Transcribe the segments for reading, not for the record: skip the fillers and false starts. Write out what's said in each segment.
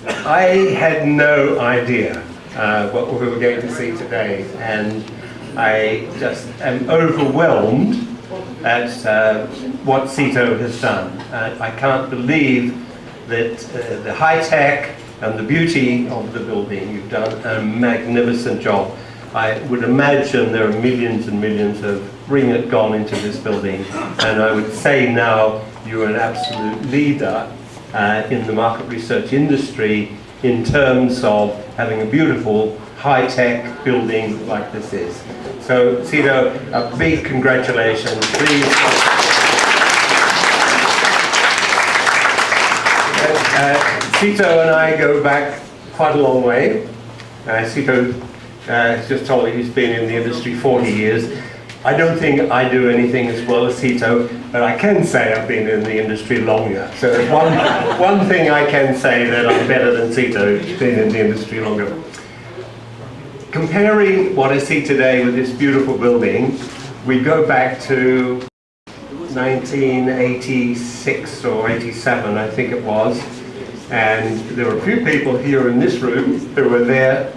I had no idea what we were going to see today, and I just am overwhelmed at what CITO has done. I can't believe that the high tech and the beauty of the building, you've done a magnificent job. I would imagine there are millions and millions of ringgit gone into this building, and I would say now you're an absolute leader in the market research industry in terms of having a beautiful high-tech building like this is. So CITO, a big congratulations, please. CITO and I go back quite a long way. CITO has just told me he's been in the industry 40 years. I don't think I do anything as well as CITO, but I can say I've been in the industry longer. So one thing I can say that I'm better than CITO, who's been in the industry longer. Comparing what I see today with this beautiful building, we go back to 1986 or 87, I think it was, and there were a few people here in this room who were there.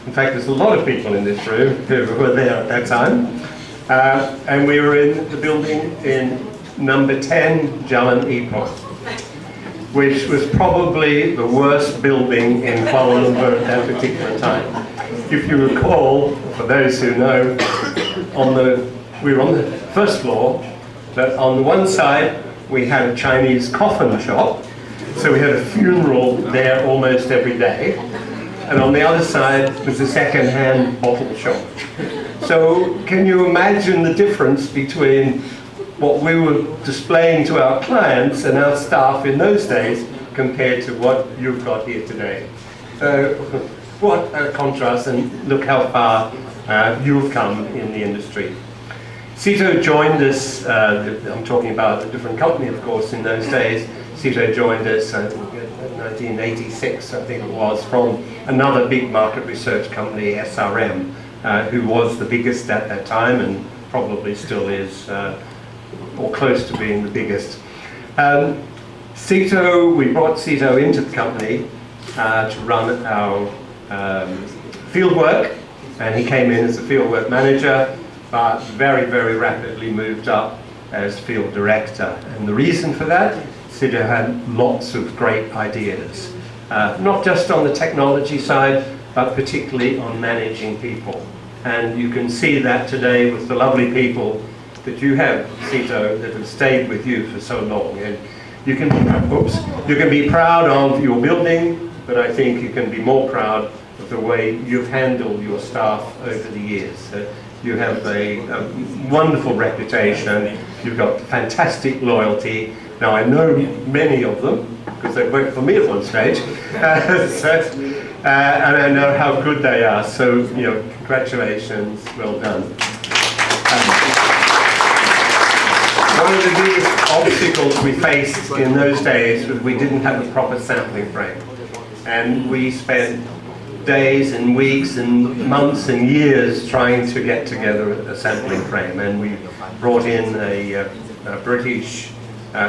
In fact, there's a lot of people in this room who were there at that time. And we were in the building in number 10 Jalan Ipoh, which was probably the worst building in Kuala Lumpur at that particular time. If you recall, for those who know, we were on the first floor, but on the one side we had a Chinese coffin shop, so we had a funeral there almost every day, and on the other side was a second-hand bottle shop. So can you imagine the difference between what we were displaying to our clients and our staff in those days compared to what you've got here today? So what a contrast, and look how far you've come in the industry. CITO joined us, I'm talking about a different company of course in those days. CITO joined us in 1986, I think it was, from another big market research company, SRM, who was the biggest at that time and probably still is, or close to being the biggest. CITO, we brought CITO into the company to run our field work, and he came in as a field work manager, but very, very rapidly moved up as field director. And the reason for that, CITO had lots of great ideas, not just on the technology side, but particularly on managing people. And you can see that today with the lovely people that you have, CITO, that have stayed with you for so long. And you can be proud of your building, but I think you can be more proud of the way you've handled your staff over the years. You have a wonderful reputation, you've got fantastic loyalty. Now I know many of them, because they worked for me at one stage, and I know how good they are, so you know, congratulations, well done. One of the biggest obstacles we faced in those days was we didn't have a proper sampling frame, and we spent days and weeks and months and years trying to get together a sampling frame, and we brought in a British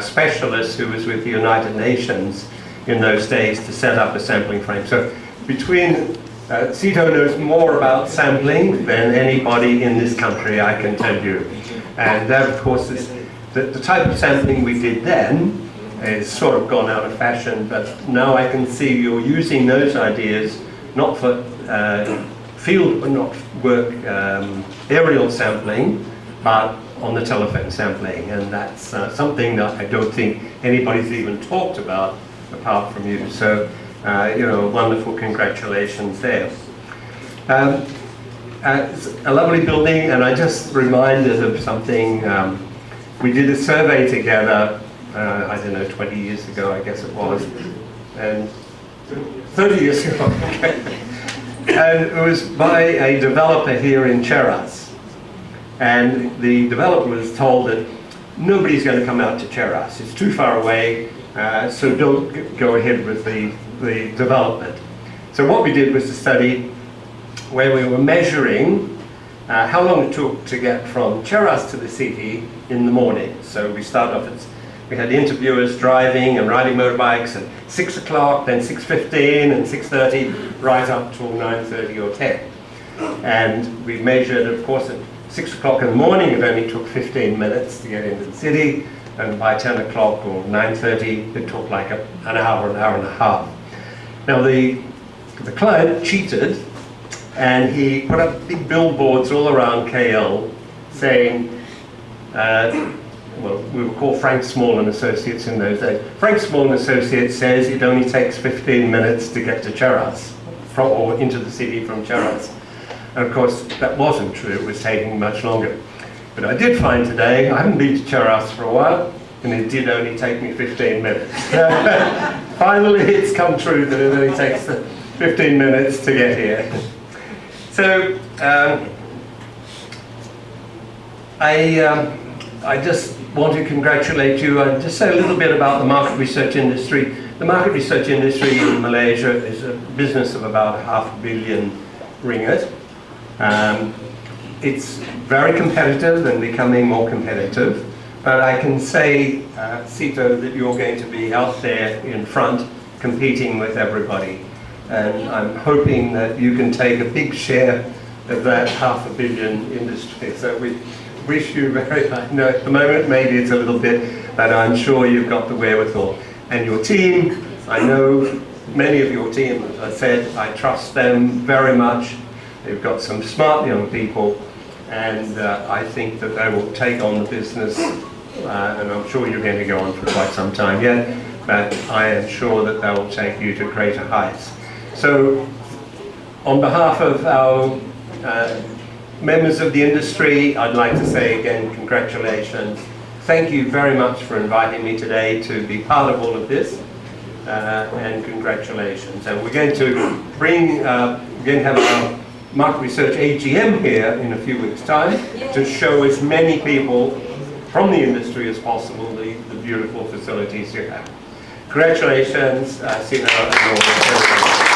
specialist who was with the United Nations in those days to set up a sampling frame. So between CITO knows more about sampling than anybody in this country, I can tell you. And that, of course, is the type of sampling we did then is sort of gone out of fashion, but now I can see you're using those ideas not for field, not work aerial sampling, but on the telephone sampling, and that's something that I don't think anybody's even talked about apart from you. So, you know, wonderful congratulations there. It's a lovely building, and I just reminded of something. We did a survey together, I don't know, 20 years ago, I guess it was, and 30 years ago, okay. And it was by a developer here in Cheras. And the developer was told that nobody's going to come out to Cheras. It's too far away, so don't go ahead with the development. So what we did was a study where we were measuring how long it took to get from Cheras to the city in the morning. So we start off at We had interviewers driving and riding motorbikes at 6 o'clock, then 6:15 and 6:30, right up till 9:30 or 10. And we measured, of course, at 6 o'clock in the morning, it only took 15 minutes to get into the city, and by 10 o'clock or 9:30, it took like an hour and a half. Now the client cheated, and he put up big billboards all around KL saying, well, we were called Frank Small and Associates in those days. Frank Small and Associates says it only takes 15 minutes to get to Cheras, or into the city from Cheras. And of course, that wasn't true, it was taking much longer. But I did find today, I haven't been to Cheras for a while, and it did only take me 15 minutes. Finally, it's come true that it only takes 15 minutes to get here. So, I just want to congratulate you and just say a little bit about the market research industry. The market research industry in Malaysia is a business of about $500 million ringgit. It's very competitive and becoming more competitive, but I can say, Sito, that you're going to be out there in front competing with everybody. And I'm hoping that you can take a big share of that $500 million industry. So we wish you very, I know at the moment maybe it's a little bit, but I'm sure you've got the wherewithal. And your team, I know many of your team, as I said, I trust them very much. They've got some smart young people, and I think that they will take on the business, and I'm sure you're going to go on for quite some time yet, but I am sure that they will take you to greater heights. So, on behalf of our members of the industry, I'd like to say again, congratulations. Thank you very much for inviting me today to be part of all of this, and congratulations. And we're going to have our market research AGM here in a few weeks' time to show as many people from the industry as possible the beautiful facilities you have. Congratulations, Sino, and all.